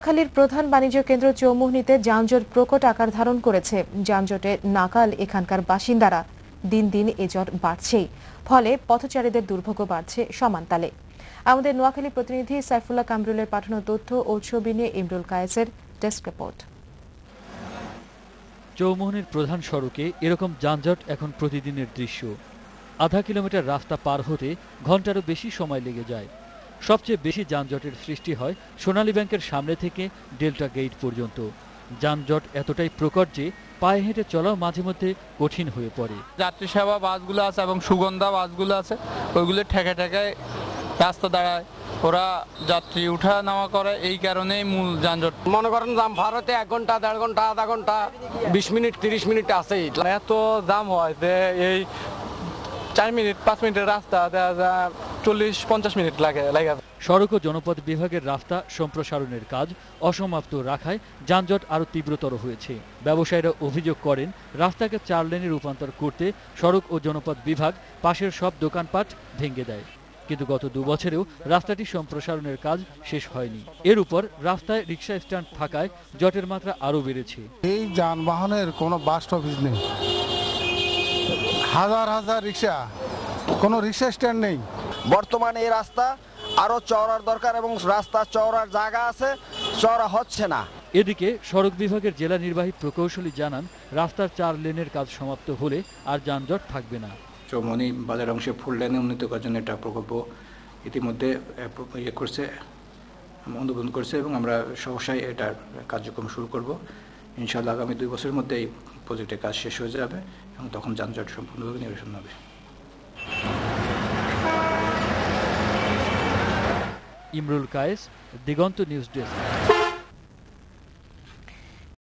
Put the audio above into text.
নোয়াখালীর প্রধান বাণিজ্য কেন্দ্র চৌমুহনীতে যানজট প্রকট আকার ধারণ করেছে। যানজটে নাকাল এখানকার বাসিন্দারা। দিন দিন এ জট বাড়ছেই, ফলে পথচারীদের দুর্ভোগ বাড়ছে সমানতালে। আমাদের নোয়াখালী প্রতিনিধি সাইফুল্লাহ কামরুলের পাঠানো তথ্য ও ছবি নিয়ে ইমরুল কায়েসের ডেস্ক রিপোর্ট। চৌমুহনীর প্রধান সড়কে এরকম যানজট এখন প্রতিদিনের দৃশ্য। আধা কিলোমিটার রাস্তা পার হতে ঘন্টারও বেশি সময় লেগে যায়। সবচেয়ে বেশি যানজটের সৃষ্টি হয় সোনালী ব্যাংকের সামনে থেকে ডেল্টা গেট পর্যন্ত। যানজট এতটাই প্রকট যে পায়ে হেঁটে চলাও মাঝে মধ্যে কঠিন হয়ে পড়ে। যাত্রী সেবা বাসগুলো আছে এবং সুগন্ধা বাসগুলো আছে, ওইগুলো ঠেকে ঠেকে রাস্তা দাঁড়ায়, ওরা যাত্রী উঠা নামা করে, এই কারণেই মূল যানজট। মনে করেন জাম ভারতে 1 ঘন্টা 1.5 ঘন্টা আধা ঘন্টা 20 মিনিট 30 মিনিট আছেই। এত জাম হয় যে এই 4 মিনিট 5 মিনিটের রাস্তা 40-50 মিনিট লাগে। সড়ক ও জনপথ বিভাগের রাস্তা সম্প্রসারণের কাজ অসমাপ্ত রাখায় যানজট আরও তীব্রতর হয়েছে। ব্যবসায়ীরা অভিযোগ করেন, রাস্তাকে 4 লেনে রূপান্তর করতে সড়ক ও জনপথ বিভাগ পাশের সব দোকানপাট ভেঙে দেয়, কিন্তু গত 2 বছরেও রাস্তাটি সম্প্রসারণের কাজ শেষ হয়নি। এর উপর রাস্তায় রিক্সা স্ট্যান্ড থাকায় জটের মাত্রা আরও বেড়েছে। এই যানবাহনের কোনো বাস স্টপেজ নেই, হাজার হাজার রিক্সা, কোনো রিক্সা স্ট্যান্ড নেই। বর্তমানে এই রাস্তা আরো চওড়ার দরকার এবং রাস্তা চওড়ার জায়গা আছে, চওড়া হচ্ছে না। এদিকে সড়ক বিভাগের জেলা নির্বাহী প্রকৌশলী জানান, রাস্তার 4 লেনের কাজ সমাপ্ত হলে আর যানজট থাকবে না। চৌমুহনী বাজার অংশে 4 লেনে উন্নীত করার জন্য একটা প্রকল্প ইতিমধ্যে অনুমোদন করছে এবং আমরা সহসাই এটার কার্যক্রম শুরু করব। ইনশাআল্লাহ আগামী 2 বছরের মধ্যে এই প্রজেক্টের কাজ শেষ হয়ে যাবে এবং তখন যানজট সম্পূর্ণভাবে নিরসন হবে। ইমরুল কায়েস, দিগন্ত নিউজ ডেস্ক।